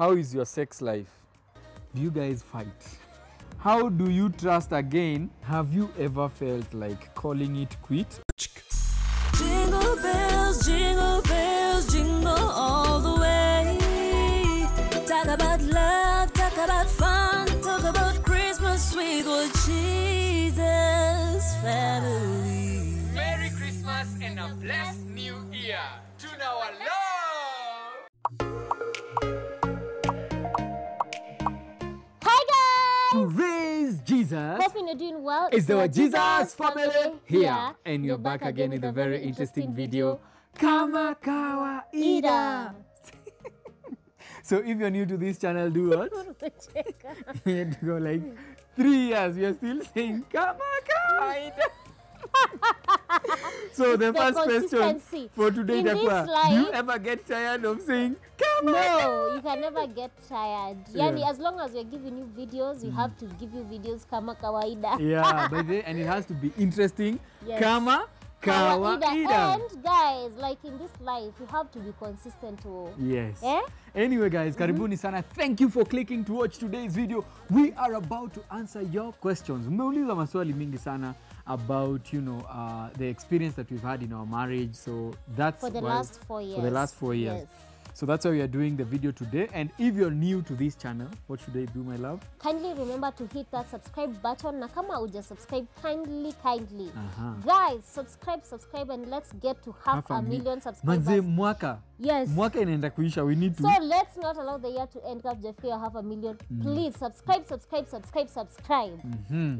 How is your sex life? Do you guys fight? How do you trust again? Have you ever felt like calling it quit? Jingle bells, jingle all the way. Talk about love, talk about fun, talk about Christmas with Wajesus family. Merry Christmas and a blessed New Year to our Lord. Hi guys! Praise Jesus. Hoping you're doing well. It's the Wajesus family here, and you're back again with a very interesting video. Kama kawaida. So if you're new to this channel, do what? We had to go like 3 years. We are still saying Kama kawaida. So the first question for today, Dakwa, do you ever get tired of saying Kama? No, you can never get tired. Yani, as long as we're giving you videos, we have to give you videos kama kawaida. Yeah, and it has to be interesting. Yes. Kama kawaida. And guys, like in this life, you have to be consistent. Yes. Eh? Anyway, guys, karibuni sana. Thank you for clicking to watch today's video. We are about to answer your questions. Mmeuliza maswali mingi sana about, you know, the experience that we've had in our marriage. So that's for the last 4 years. For the last 4 years. Yes. So that's why we are doing the video today. And if you're new to this channel, what should I do, my love? Kindly remember to hit that subscribe button. Na kama uja subscribe, kindly. Guys, subscribe and let's get to half a million subscribers. Manze mwaka. Yes. Mwaka inaenda kuisha. We need to. So let's not allow the year to end up just for half a million. Please subscribe.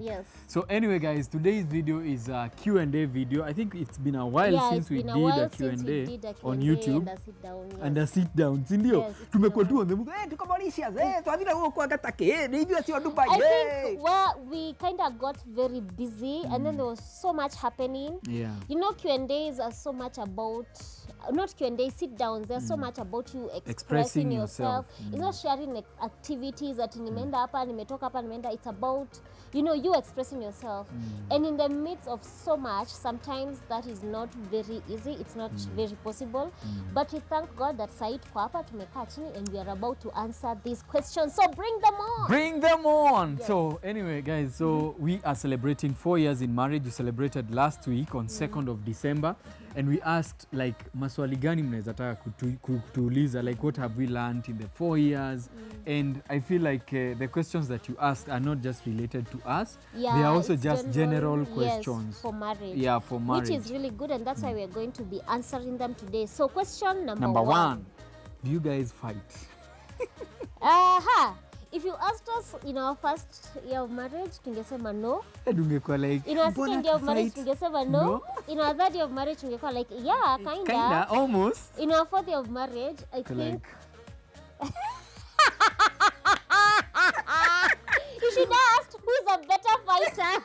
Yes. So anyway, guys, today's video is a Q&A video. I think it's been a while since we did a Q&A on YouTube. And a sit down. Sindio? Tumekuwa tu on the move. Tuko Mauritius. Tuavila huko kwa Gatake. Nijua sio Dubai. I think we kind of got very busy and then there was so much happening. Yeah. You know, Q&As are so much about, not Q&A, sit downs. They're so much about you expressing yourself. It's not sharing like activities that nimeenda hapa, nimetoka hapa, nimeenda. It's about, you know, you expressing yourself. And in the midst of so much, sometimes that is not very easy. It's not very possible. But we thank God that Said kwa hapa tumekaa chini and we are about to answer these questions. So bring them on. Bring them on. Yes. So anyway, guys, so we are celebrating 4 years in marriage. We celebrated last week on 2nd of December. And we asked, like, maswali gani mnaweza taka kutuuliza, like, what have we learned in the 4 years? And I feel like the questions that you asked are not just related to us. Yeah, they are also just general questions. Yes, for marriage. Yeah, for marriage. Which is really good, and that's why we are going to be answering them today. So question number one. one. Do you guys fight? If you asked us in our first year of marriage, tungesema no. Like, in our second year of marriage, tungesema no. In our third year of marriage, tungesema like, yeah, kinda. Almost. In our fourth year of marriage, I think... You should ask who's a better fighter.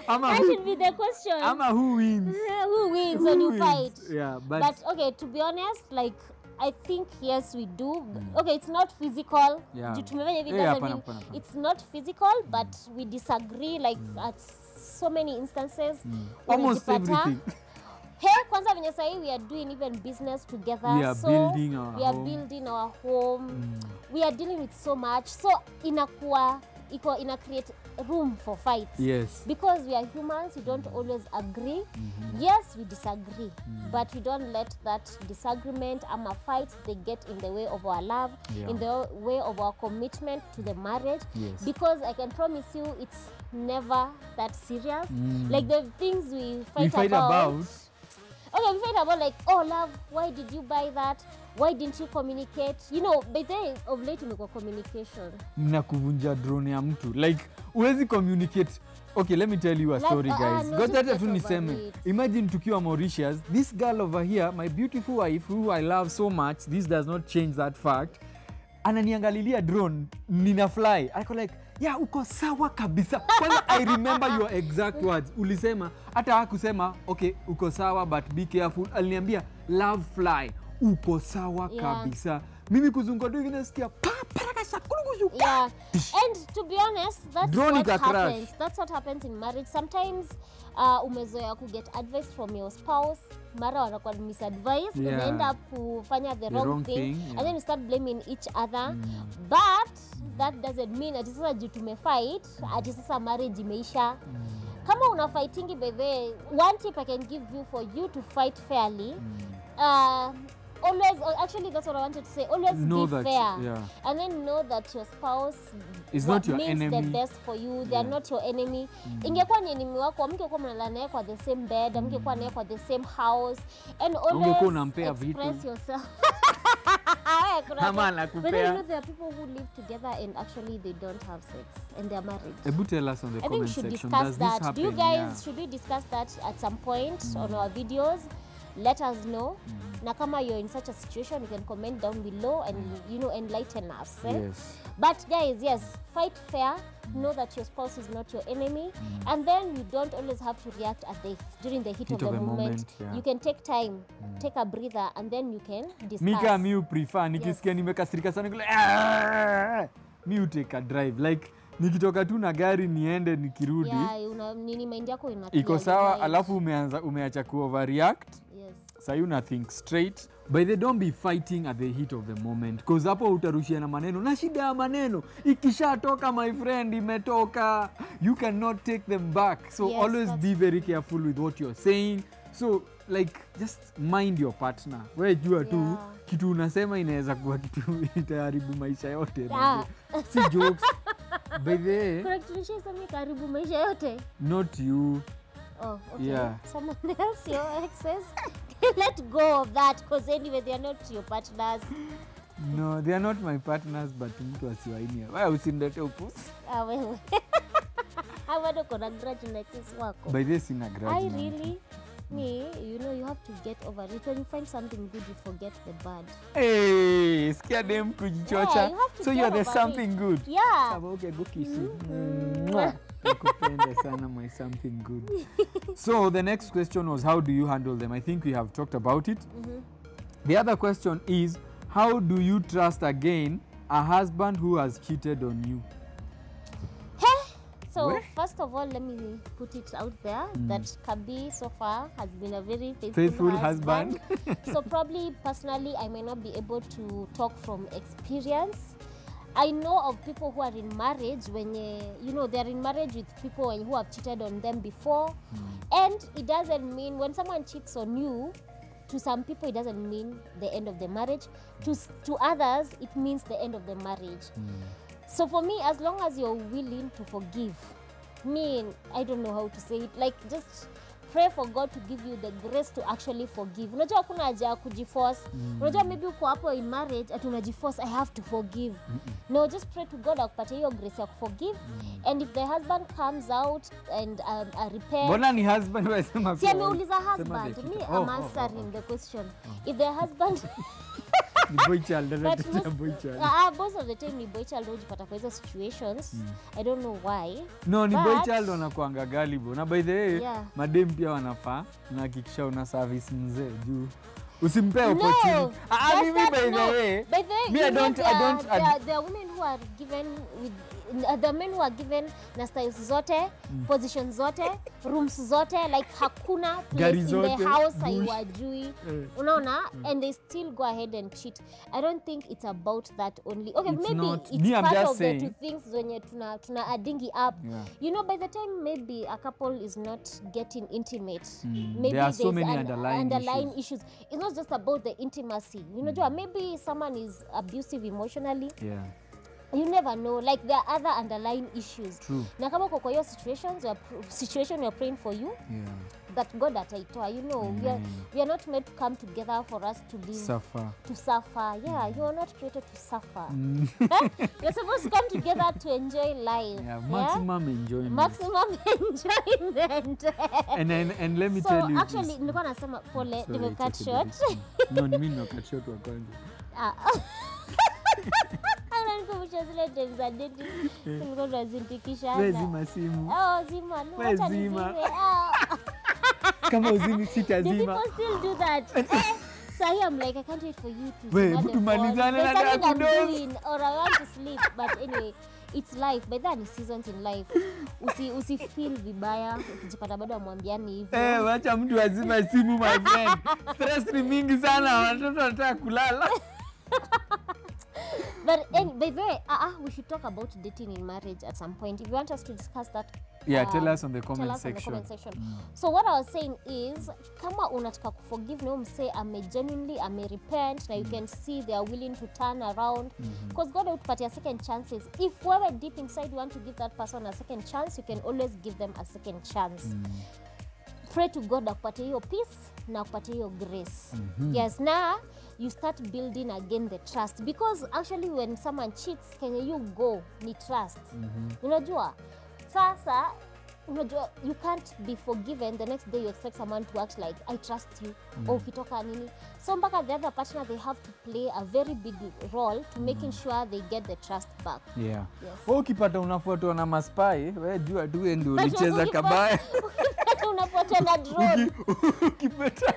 That should be the question. Who wins? Who wins when you fight? Yeah, but okay, to be honest, like, I think yes we do. Okay, it's not physical. Yeah. It's not physical, but we disagree like at so many instances. Almost everything. Hey, kwanza venye sahi we are doing even business together. We are building our home. We are dealing with so much. So inakuwa create room for fights. Yes. Because we are humans, we don't always agree. Yes, we disagree. But we don't let that disagreement and our fights, they get in the way of our love, in the way of our commitment to the marriage. Yes. Because I can promise you, it's never that serious. Like the things we fight about. Okay, we fight about like, oh love, why did you buy that? Why didn't you communicate? You know, by the end of late umekuwa communication. Mnakuvunja drone ya mtu. Like, uwezi communicate. Okay, let me tell you a story, guys. Got that tu niseme. Imagine tukiwa Mauritius, this girl over here, my beautiful wife, who I love so much, this does not change that fact. Ananiangalilia drone, nina fly. I go like, yeah, uko sawa kabisa. Kwanza I remember your exact words. Ulisema, hata hakusema, okay, uko sawa, but be careful. Aliniambia, love fly. uko sawa kabisa. Mimi kuzunguka tu hivi nasikia yeah. And to be honest, that's what happens. That's what happens in marriage. Sometimes umezoea ku get advice from your spouse, mara wanakuwa misadvice, you end up kufanya the wrong thing and then you start blaming each other. But that doesn't mean ati sasa juu tumefight ati sasa marriage imeisha. Kama una fightingi bebe, one tip I can give you for you to fight fairly, always, actually that's what I wanted to say, always know be fair. And then know that your spouse is not your means enemy. The best for you. They are not your enemy. Ingekuwa ni enemy wako, mngekuwa mnalala naye kwa the same bed, mngekuwa naye kwa the same house, and always express yourself. But you know there are people who live together and actually they don't have sex and they are married. Tell us on the comment section. Does this happen? Do you guys, should we discuss that at some point on our videos? Let us know. Na kama you're in such a situation, you can comment down below and enlighten us. Yes. But guys, yes, fight fair. Know that your spouse is not your enemy, and then you don't always have to react during the heat of the moment. You can take time, take a breather, and then you can discuss. Me prefer nikisikia nimekasirika sana me take a drive, like nikitoka tu na gari niende nikirudi. Nini mind yako inatia. Iko sawa, alafu umeacha ku overreact. So you not think straight. But they don't be fighting at the heat of the moment, because hapo utarushia na maneno na shida ya maneno ikishatoka, my friend, imetoka, you cannot take them back. So always be very careful with what you're saying. So like just mind your partner. Wewe jua tu kitu unasema inaweza kuwa kitu itaharibu maisha yote. Si jokes. By the way, karibu maisha yote. Not you. Oh, okay. Someone else, your exes. Let go of that, because anyway they are not your partners. No, they are not my partners, but mtu asiwainia. Wewe usindete upusi. Wewe. Bado kuna grudge na exes wako. By this in a grudge. I really me, you have to get over it. When you find something good, you forget the bad. Hey, skia dem kujichocha. So you are the something good. Yeah. Okay, go kiss you. Nakupenda sana my something good. So the next question was, how do you handle them? I think we have talked about it. The other question is, how do you trust again a husband who has cheated on you? So first of all, let me put it out there that Kabi so far has been a very faithful husband. So probably personally I may not be able to talk from experience. I know of people who are in marriage when they're in marriage with people who have cheated on them before, and it doesn't mean when someone cheats on you, to some people it doesn't mean the end of the marriage. To others it means the end of the marriage. So for me, as long as you're willing to forgive, I don't know how to say it, like just pray for God to give you the grace to actually forgive. Unajua hakuna haja ya kujiforce. Unajua maybe uko hapo in marriage ati unajiforce, I have to forgive. No, just pray to God akupatie hiyo grace ya forgive. And if the husband comes out and repair. Mbona ni husband wewe sema? Si ameuliza husband. Me I'm answering the question. If the husband ni boy child, boy child. Most of the time ni boy child hujipata kwa hizo situations. I don't know why. No, ni boy child wanakuanga gullible. Na by the way, madem pia wanafaa na hakikisha una service mzee juu usimpe opportunity. Mimi by the way, me I don't there are women who are given with the men who are given na styles zote, positions zote, rooms zote, like hakuna place in the house haiwajui. Unaona? And they still go ahead and cheat. I don't think it's about that only. Okay, it's maybe not. It's part of the two things wenye tuna adding up. By the time maybe a couple is not getting intimate, maybe there are so many underlying issues. It's not just about the intimacy. Maybe someone is abusive emotionally. You never know, like there are other underlying issues. True. Na kama uko kwa hiyo situation you're praying for you, that God ataitoa. We are not meant to come together for us to live. To suffer. Yeah, you are not created to suffer. You're supposed to come together to enjoy life. Maximum enjoyment. Maximum enjoyment. and let me tell you. So actually, nilikuwa nasema pole, nimecut short. No, mimi no cut short wa kwanza. Zima simu. Zima. Kama uzimi sita zima. People still do that. Sahi I'm like, I can't wait for you to Wait, snap the tumalizane phone. na There's something I'm kidogo. doing, or I want to sleep. But anyway, it's life. By then it's seasons in life. Usi feel vibaya ukijipata bado amwambiani hivyo. Wacha mtu azima simu my friend. Stress ni mingi sana, watoto wanataka kulala. But by the way, we should talk about dating in marriage at some point. If you want us to discuss that, Tell us on the comment section. So what I was saying is, kama unataka kuforgive na umse genuinely repent, na you can see they are willing to turn around, because God will put your second chances. If we're deep inside you want to give that person a second chance, you can always give them a second chance. Pray to God akupatie hiyo peace na akupatie hiyo grace. Yes, now you start building again the trust, because actually when someone cheats, can you go ni trust. Unajua sasa, unajua you can't be forgiven the next day you expect someone to act like I trust you or ukitoka nini. So mpaka the other partner, they have to play a very big role to making sure they get the trust back. Yeah. Yes. Ukipata unafuatwa na maspai, wewe jua tu ndio ulicheza kabaya. Unafuatwa na drone. Ukipata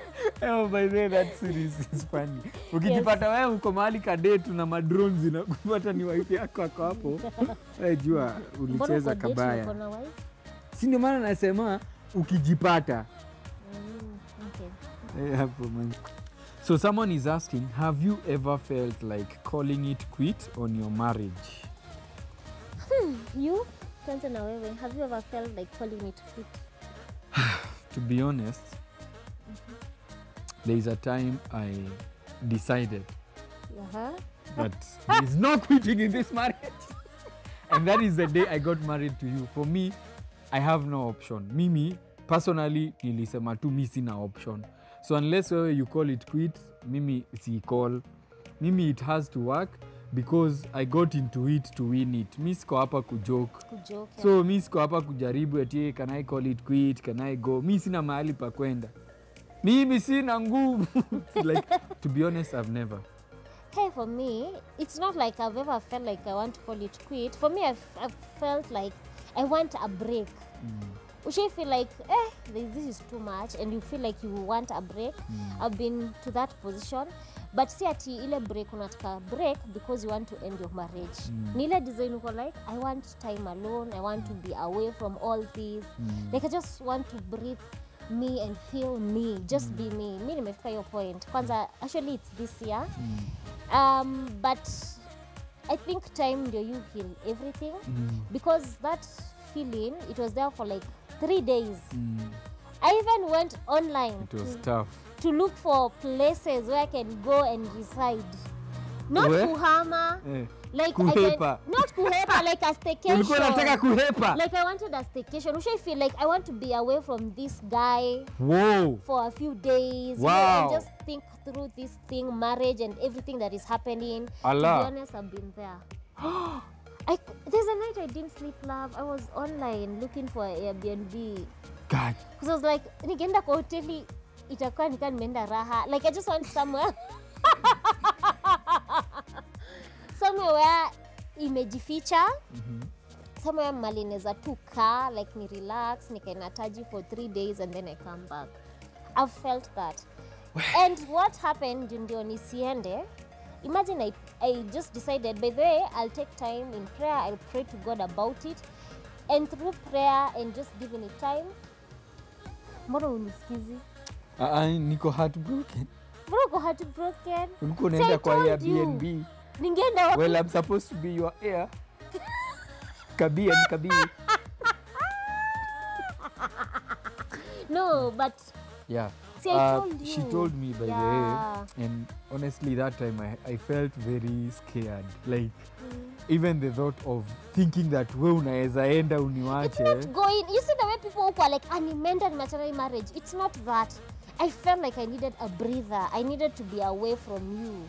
by the way, that series is funny. Ukijipata wewe uko mahali kadate na madrones zinakufuata ni wife yako hapo. Wewe jua ulicheza kabaya. Si ndio maana nasema ukijipata. Okay. Hapo man. So someone is asking, have you ever felt like calling it quit on your marriage? You? Kwanza na wewe, have you ever felt like calling it quit? To be honest, there is a time I decided that there is no quitting in this marriage. And that is the day I got married to you. For me, I have no option. Mimi, personally, nilisema tu mi sina option. So unless you call it quit, mimi si call. Mimi it has to work because I got into it to win it. Mi siko hapa kujoke. So mi siko hapa kujaribu eti can I call it quit, can I go. Mi sina mahali pa kwenda. Mimi sina nguvu. Like, to be honest, I've never. Hey, for me, it's not like I've ever felt like I want to call it quit. For me, I've felt like I want a break. You feel like, this is too much, and you feel like you want a break. I've been to that position. But see ati ile break, unataka break because you want to end your marriage. Ni ile design uko like, I want time alone, I want to be away from all this. Like I just want to breathe me and feel me, just be me. Mi nimefika your point. Kwanza, actually it's this year. But I think time ndio you heal everything. Because that feeling, it was there for like 3 days. I even went online. It was tough. To look for places where I can go and reside. Not kuhama. Like kuhepa. Not kuhepa, like a staycation. Ulikuwa unataka kuhepa. Like I wanted a staycation. Which I feel like I want to be away from this guy. Whoa. For a few days. Wow. You know, and just think through this thing, marriage and everything that is happening. Allah. To be honest, I've been there. There's a night I didn't sleep, love. I was online looking for Airbnb. God. Because I was like, nikienda kwa hoteli itakuwa nika nimeenda raha. Like I just want somewhere where imejificha. Somewhere mali neza tu kaa, like ni relax, nikaenda taji for 3 days and then I come back. I've felt that. And what happened ndio nisiende, imagine I just decided, by the way, I'll take time in prayer, I'll pray to God about it. And through prayer and just giving it time, mbona unisikizi? Niko heartbroken. Mbona uko heartbroken? Ulikuwa unaenda kwa Airbnb. Ningeenda wapi? Well, I'm supposed to be your heir. Kabi. No, but yeah. See, I told you. She told me by the way, and honestly that time I felt very scared. Like even the thought of thinking that we unaweza enda uniwache. It's not going. You see the way people who are like, animated natural marriage. It's not that. I felt like I needed a breather. I needed to be away from you.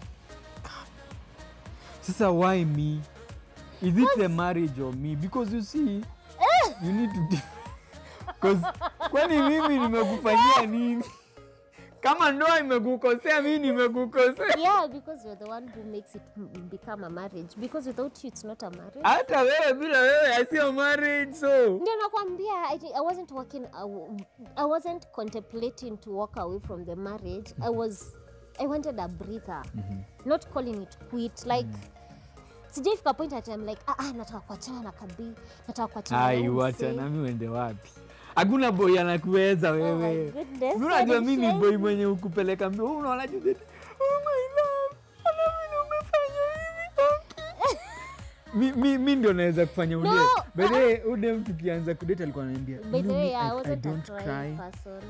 Sister, why me? Is it the marriage or me? Because you see, you need to. Because kwani mimi nimekufanyia nini? Kama ndoa imekukosea, mimi nimekukosea. Yeah, because you're the one who makes it become a marriage. Because without you, it's not a marriage. Hata wewe bila wewe, I see a marriage, so. Ndio nakwambia, I wasn't contemplating to walk away from the marriage. I was I wanted a breather. Not calling it quit. Like, sijaifika point at I'm like, nataka kuachana na Kabi, nataka kuachana na ai wacha na mimi uende wapi? Hakuna boy anakuweza wewe. Unajua mimi ni boy mwenye ukupeleka mbio. Unaona juzi. Oh my love. Mimi ndio naweza kufanya udate. By the way, udem tukianza kudate alikuwa ananiambia, I don't cry.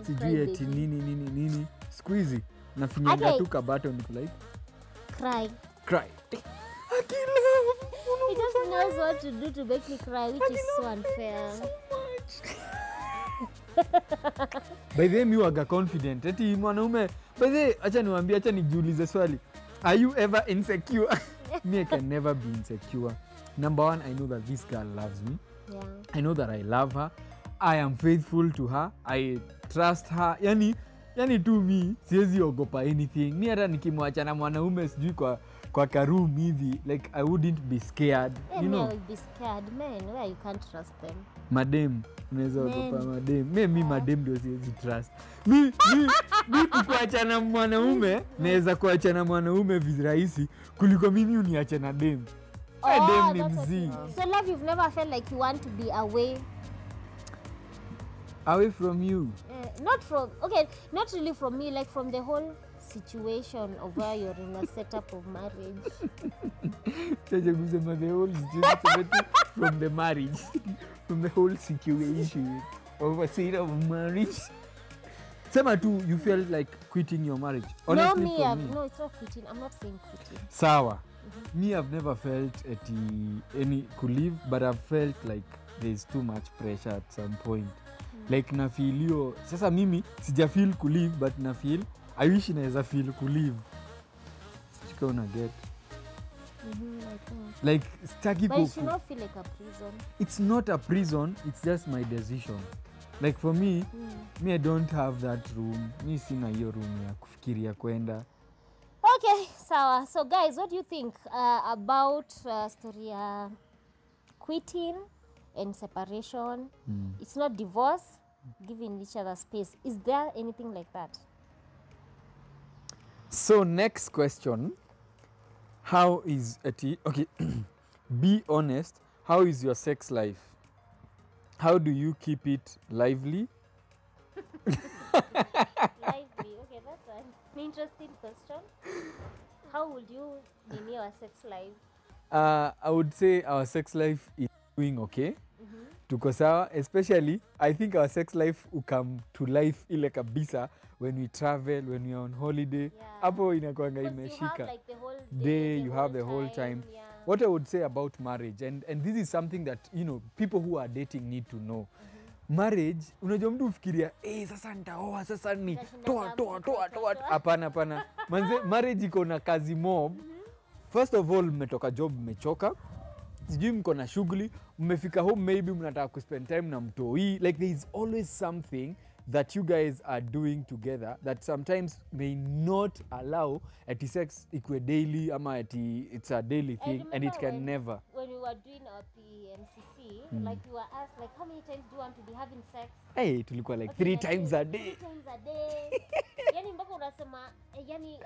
Sijui eti nini. Siku hizi nafinyanga tu kabato niko like cry. He just knows what to do to make me cry, which is so unfair. By the way, mi waga confident. Eti mwanaume, by the way, acha nijiulize swali. Are you ever insecure? Me, I can never be insecure. Number one, I know that this girl loves me. Yeah. I know that I love her. I am faithful to her. I trust her. Yani tu mi, siwezi ogopa anything. Mi hata nikimwacha na mwanaume sijui kwa karoom hivi, like I wouldn't be scared. Yeah, you know? I would be scared. Men, where you can't trust them. Madem, unaweza ogopa madem. Mi madem ndio siwezi trust. Mi kukuachana mwanaume, naweza kuachana mwanaume virahisi kuliko mimi uniache na dem. Dem ni mzii. So love, you've never felt like you want to be away from you? Not really from me, like from the whole situation of where you're in a setup of marriage. The whole situation from the marriage, from the whole situation of a state of marriage. Sema tu, you felt like quitting your marriage. Honestly, no, it's not quitting. I'm not saying quitting. Sawa. Me, I've never felt any could leave, but I've felt like there's too much pressure at some point. Like na feel hiyo. Sasa mimi sija feel ku leave, but na feel I wish naweza feel ku leave. Sika una get. Like staki But it should not feel like a prison. It's not a prison, it's just my decision. Like for me, I don't have that room. Mi sina hiyo room ya kufikiria kwenda. Okay, so guys, what do you think about story quitting and separation? It's not divorce, giving each other space. Is there anything like that? So next question, how is okay, be honest, how is your sex life? How do you keep it lively? Lively, okay, that's an interesting question. How would you name your sex life? I would say our sex life is doing okay. Tuko sawa, especially I think our sex life will come to life ile kabisa when we travel, when we are on holiday. Hapo inakuanga imeshika. You have like the whole day, you have the whole time. Yeah. What I would say about marriage, and this is something that, you know, people who are dating need to know. Marriage, unajua mtu ufikiria, sasa nitaoa, sasa ni toa. Hapana. Manze, marriage iko na kazi mob. First of all, mmetoka job, mmechoka. Sijui mko na shughuli, mmefika home, maybe mnataka kuspend time na mtoi. Like there is always something that you guys are doing together that sometimes may not allow ati sex ikwe daily ama ati it's a daily thing and it can never. When we were doing our PMCC, like we were asked like how many times do you want to be having sex? Hey, tulikuwa like 3 times a day. 3 times a day. Yani mpaka unasema yani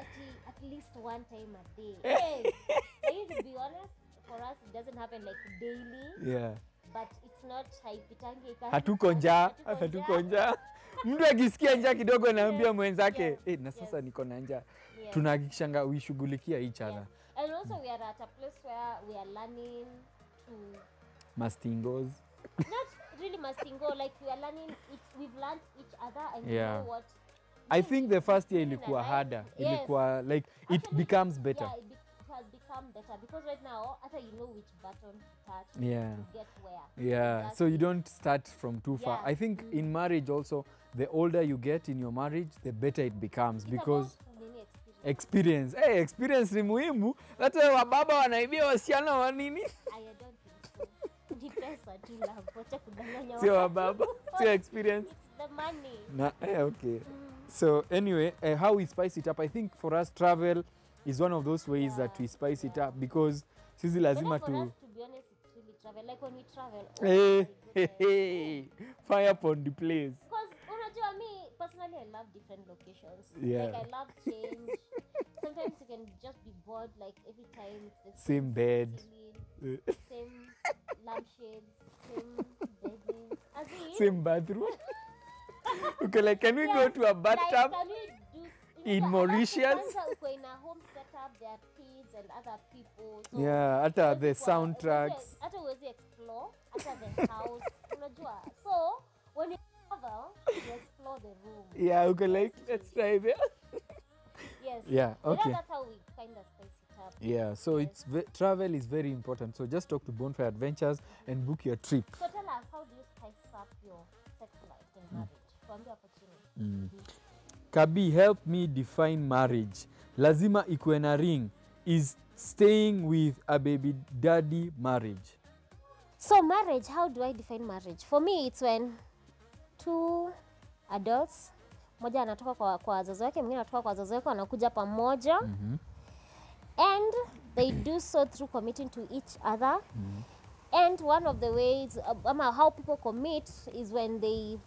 at least 1 time a day. Hey, to be honest, for us it doesn't happen like daily. Yeah. But it's not haipitangi. Hatuko njaa. Mtu akisikia njaa kidogo anaambia mwenzake, na sasa niko na njaa. Tunahakikishanga uishughulikia each other. And also we are at a place where we are learning to mastingos. Not really mastingo, like we are learning we've learned each other and we know what. I think the first year ilikuwa harder. Ilikuwa like it becomes better. Yeah, it has become better because right now after you know which button to touch to get where. Yeah, so you don't start from too far. I think in marriage also, the older you get in your marriage, the better it becomes because experience. Hey, experience ni muhimu. That's why wababa wanaibia wasichana wa nini? I don't think so. Ni pesa tu love. Wacha kudanganya. Sio wababa, sio experience. It's the money. Okay. So anyway, how we spice it up, I think for us travel is one of those ways that we spice it up because sisi lazima to be honest, it's really travel. Like when we travel. Hey, fire upon the place. Because unajua me personally I love different locations. Yeah. Like I love change. sometimes you can just be bored, like every time it's the Same bed. ceiling, same lampshades, same beddings, as in, Same bathroom. Okay, like, can we go to a bathtub like, can we do in Mauritius? Kwanza uko in a home setup, there are kids and other people. So Yeah, hata the soundtracks. hata uwezi explore, hata the house, unajua. So when you travel, you explore the room. Yeah, okay, like, let's try there. Yes. Yeah, okay. That's how we kind of spice it up. Yeah, so it's travel is very important. So just talk to Bonfire Adventures and book your trip. So tell us, how do you spice up your sex life in marriage? Tuambie hapo chini. Kabi, help me define marriage. Lazima ikuwe na ring. Is staying with a baby daddy marriage? So marriage, how do I define marriage? For me, it's when two adults, moja anatoka kwa wazazi wake, mwingine anatoka kwa wazazi wake, wanakuja pamoja. And they do so through committing to each other. And one of the ways, how people commit is when they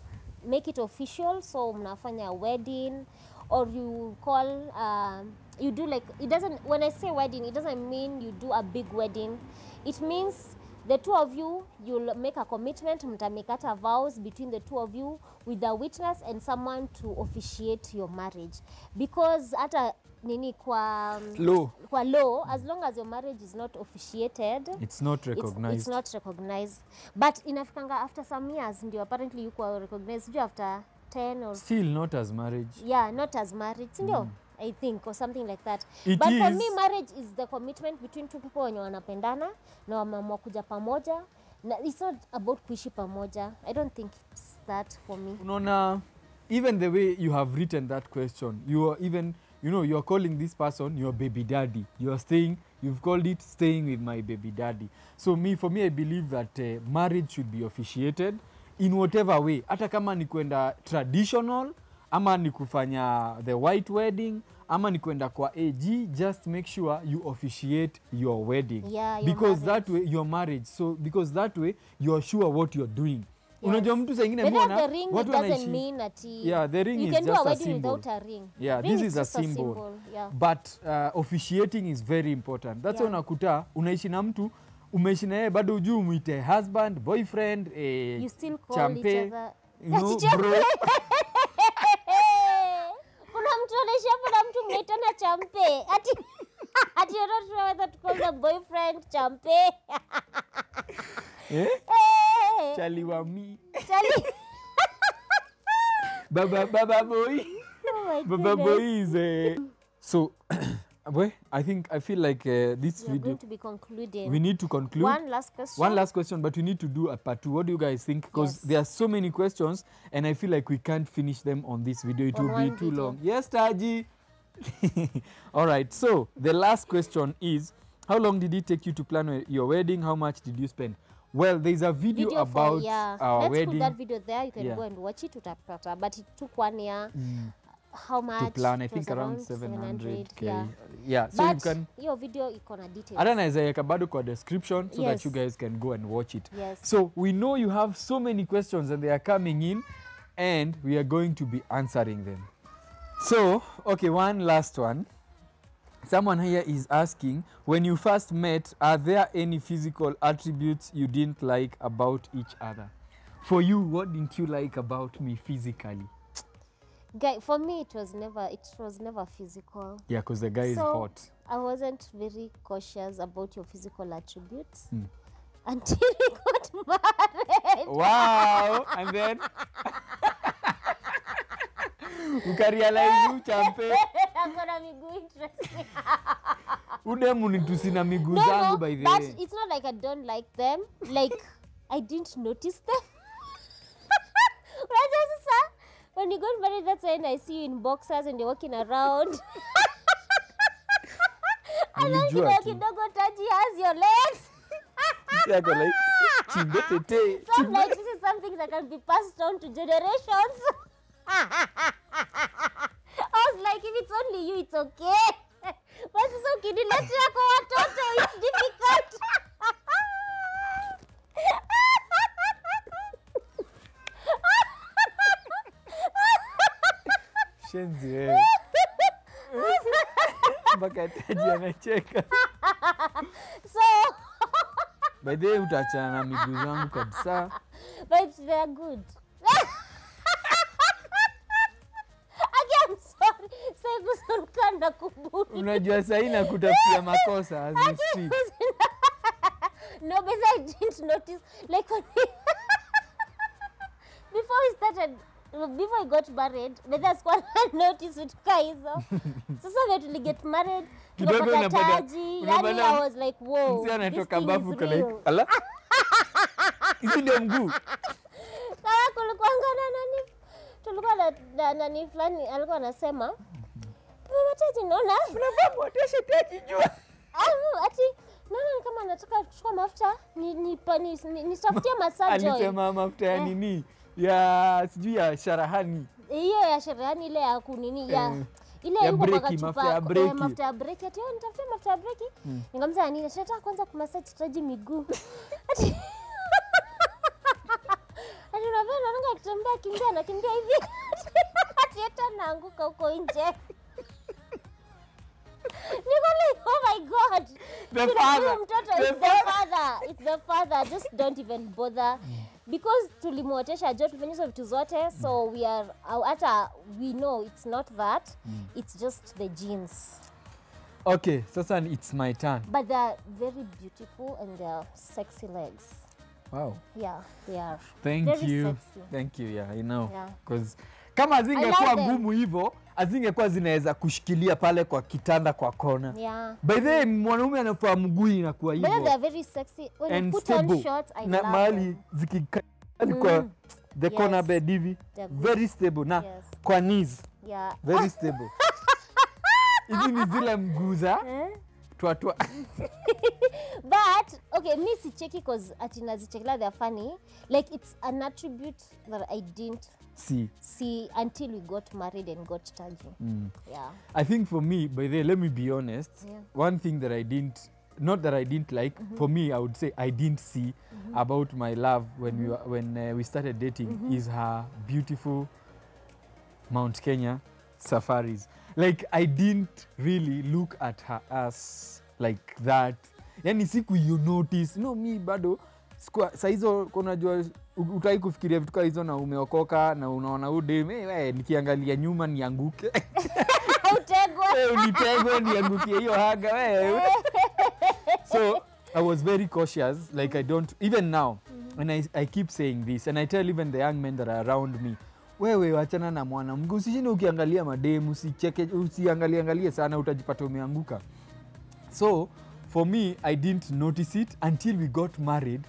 make it official. So mnafanya a wedding, or you call, you do like, it doesn't, when I say wedding, it doesn't mean you do a big wedding. It means the two of you, you'll make a commitment, mtamekata vows between the two of you with a witness and someone to officiate your marriage. Because hata nini kwa law, as long as your marriage is not officiated, it's not recognized. It's not recognized. But inafikanga after some years, ndio apparently you kwa recognized after 10 or... Still not as marriage. Yeah, not as marriage. Ndio. I think, or something like that. It but is. For me, marriage is the commitment between two people wenye wanapendana na wameamua kuja pamoja. It's not about kuishi pamoja. I don't think it's that for me. Unaona, even the way you have written that question, you are even, you are calling this person your baby daddy. You've called it staying with my baby daddy. So for me, I believe that marriage should be officiated in whatever way. Hata kama ni kwenda traditional, ama ni kufanya the white wedding, ama ni kwenda kwa AG, just make sure you officiate your wedding. Yeah, your because marriage. that way, your marriage. So because that way, you are sure what you're doing. Yes. Unajua mtu saa ingine mbona mbona the ring watu doesn't mean ati yeah, the ring you is can do just a a wedding symbol. without a ring. Yeah, ring this is a just symbol. Yeah. But officiating is very important. That's why unakuta unaishi na mtu, umeishi na yeye bado hujui umuite husband, boyfriend, you still call champe, each other. bro. Kuna mtu anaishi hapo na mtu mnaitana champe. Ati you're not sure whether to call the boyfriend champe. Chali wa mi. Chali. Baba boy. Oh Baba boy is so I feel like this We're video going to be concluding. we need to conclude. One last question. One last question, but we need to do a part 2. What do you guys think? Because there are so many questions and I feel like we can't finish them on this video. It will be too long. Yes, Taji. All right. So the last question is, how long did it take you to plan your wedding? How much did you spend? Well, there's a video about our Let's wedding. put that video there. You can go and watch it. But it took 1 year. How much? To plan, I It think was around 700K. Yeah. So but you can. Your video iko na details. Hata naweza weka bado kwa description so that you guys can go and watch it. Yes. So we know you have so many questions and they are coming in and we are going to be answering them. So, okay, one last one. Someone here is asking, when you first met, are there any physical attributes you didn't like about each other? For you, what didn't you like about me physically? Guy, for me, it was never physical. Yeah, because the guy is hot. I wasn't very cautious about your physical attributes until we got married. Wow! And then ukarealize you champe. Akona miguu interesting. Udemu ni tusina miguu zangu by the way. But it's not like I don't like them. Like I didn't notice them. When you got married, that's when I see you in boxers and you're walking around. And then kidogo Taji has your legs. Yako like chimbetete. So I'm like, this is something that can be passed on to generations. I was like, if it's only you, it's okay. But it's okay. Niletea kwa watoto, it's difficult. Shenzi mpaka Taji anacheka. So by the way utaachana na miguu zangu kabisa. but they are good. Again, sorry. Say kusunkana kubuni. Unajua sasa ina kutafutia makosa as we speak. No, but I didn't notice. Like before we got married, but that's what I noticed with Kaizo. So when we get married, tukapata Taji. Yani I was like, whoa. Msi anatoka bafu kwa like, ala? Hizi ndio mguu. Kama kulikuanga na nani? Tulikuwa na nani fulani alikuwa anasema, "Mama Taji naona unavaa mwoteshe Taji jua." Ati naona kama nataka kuchukua mafuta nitafutie massage oil. Alisema mafuta ya nini? Ya sijui ya sharahani. Hiyo ya sharahani ile ya kunini ya ile ya yuko breki, mafuta ya breki. Mafuta ya breki. Ati nitafutie mafuta ya breki. Nikamwambia nini? Nataka kwanza kumassage Taji miguu. Ati unavyo kitembea nakimbia hivi. Ati hata naanguka huko nje. Oh my God! The father. It's the father. Just don't even bother. Because tulimwotesha jo tulifanyisha vitu zote, so we are we know it's not that. It's just the genes. Okay, sasa it's my turn. But they're very beautiful and they're sexy legs. Wow. Yeah, they are. Thank very you. Sexy. Thank you. Yeah, I know. Yeah. Because kama azingekuwa ngumu hivyo, azingekuwa zinaweza kushikilia pale kwa kitanda kwa kona. Yeah. By the way, mwanaume anafaa mguu inakuwa hivyo. But they're very sexy. When you put stable. on shorts, I na love mahali them. zikikaa kwa the corner bed hivi. Very stable. Na kwa knees. Yeah. Very stable. Hizi ni zile mguu za twatwa. But okay, me si cheki because atinazichekela they're funny. Like it's an attribute that I didn't see until we got married and got Taji. Yeah. I think for me, by the way, let me be honest. Yeah. One thing that I didn't, not that I didn't like, for me, I would say I didn't see about my love when we started dating is her beautiful Mount Kenya safaris. Like I didn't really look at her ass like that. Yani siku you notice. No, me bado saa hizo unajua utai kufikiria vitu kama hizo na umeokoka na unaona ude nikiangalia nyuma nianguke. Unitegwe niangukie hiyo haga wewe. So I was very cautious, like I don't even now and I keep saying this and I tell even the young men that are around me, wewe wachana na mwanamke, usishinde ukiangalia mademu, usiangalie sana utajipata umeanguka. So for me I didn't notice it until we got married,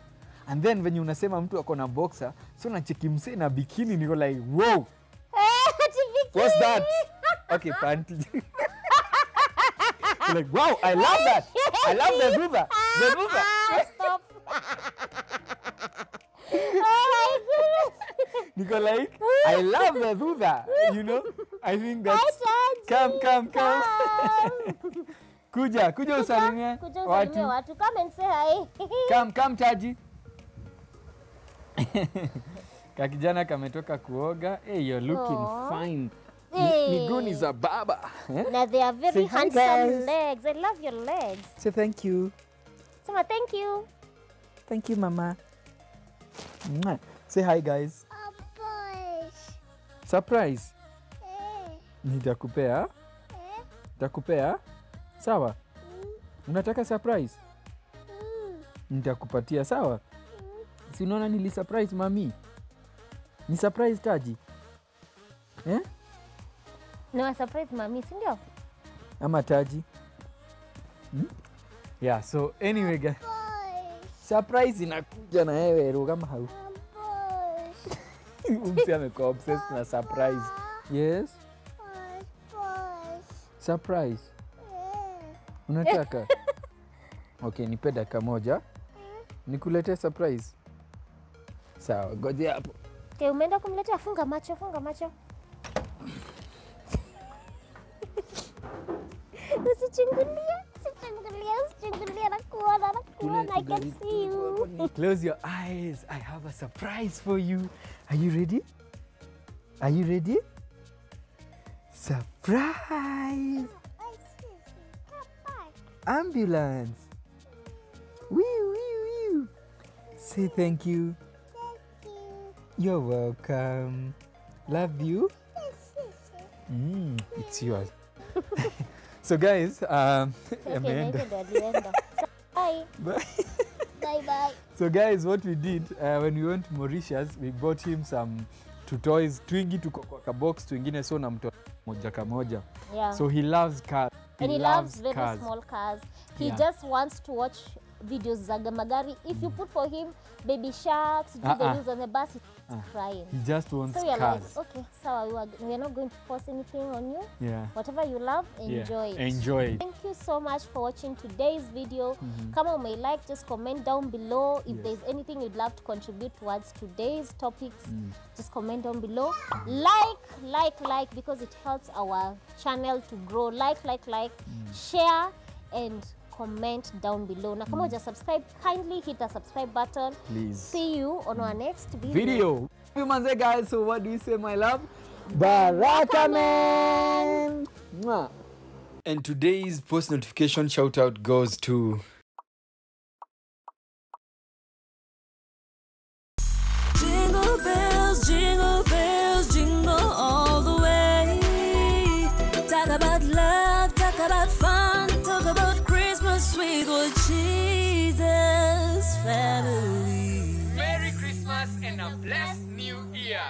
and then when unasema mtu ako na boxer, so nacheki msee na bikini niko like wow. What's that? Okay, panty. Like wow, I love that. I love the vulva. The vulva. Stop. Oh my goodness. Niko like, I love the vulva. You know? I think that's... Come. Kuja usalimie watu. Come and say hi. Come Taji. Kakijana kametoka kuoga. Hey, you're looking fine. Miguu ni za baba. Now they are very handsome legs. I love your legs. Say thank you. Sema thank you. Thank you, mama. Mwah. Say hi, guys. Surprise. Nitakupea. Nitakupea. Sawa? Unataka surprise? Nitakupatia, sawa? Si unaona nili surprise mami? Ni surprise Taji? No, surprise mami, si ndio? Ama Taji? Yeah, so anyway guys. Surprise inakuja na wewe ro kama hau. Umsi amekuwa obsessed na surprise. Yes? Surprise. Unataka? Okay, nipe dakika moja. Nikuletee surprise. Sawa, ngoja hapo. Okay, umeenda kumletea, funga macho. Usichungulia na kuona. I can see you. Close your eyes. I have a surprise for you. Are you ready? Surprise. Ambulance. Wee, wee, wee. Say thank you. You're welcome. Love you. It's yours. So guys, Bye. Bye. So guys, what we did when we went to Mauritius, we bought him some two toys. Twingi tuko kwa box, twingine so na mtoto moja kamoja. Yeah. So he loves cars. And he loves very small cars. He just wants to watch videos za magari. If you put for him baby sharks, do the news on the bus, he's crying. He just wants so you're cars. Like, okay, so we are not going to force anything on you. Yeah. Whatever you love, enjoy it. Enjoy it. Thank you so much for watching today's video. Come on, may like, just comment down below if there's anything you'd love to contribute towards today's topics. Just comment down below. Like, because it helps our channel to grow. Like, share and comment down below. Na kama subscribe, kindly hit the subscribe button. Please. See you on our next video. You manze guys, so what do you say, my love? Baraka man. And today's post notification shout out goes to jingle bells, jingle all the way. Talk about love, talk about fun, talk about Christmas with Wajesus family. Merry Christmas and a blessed New Year.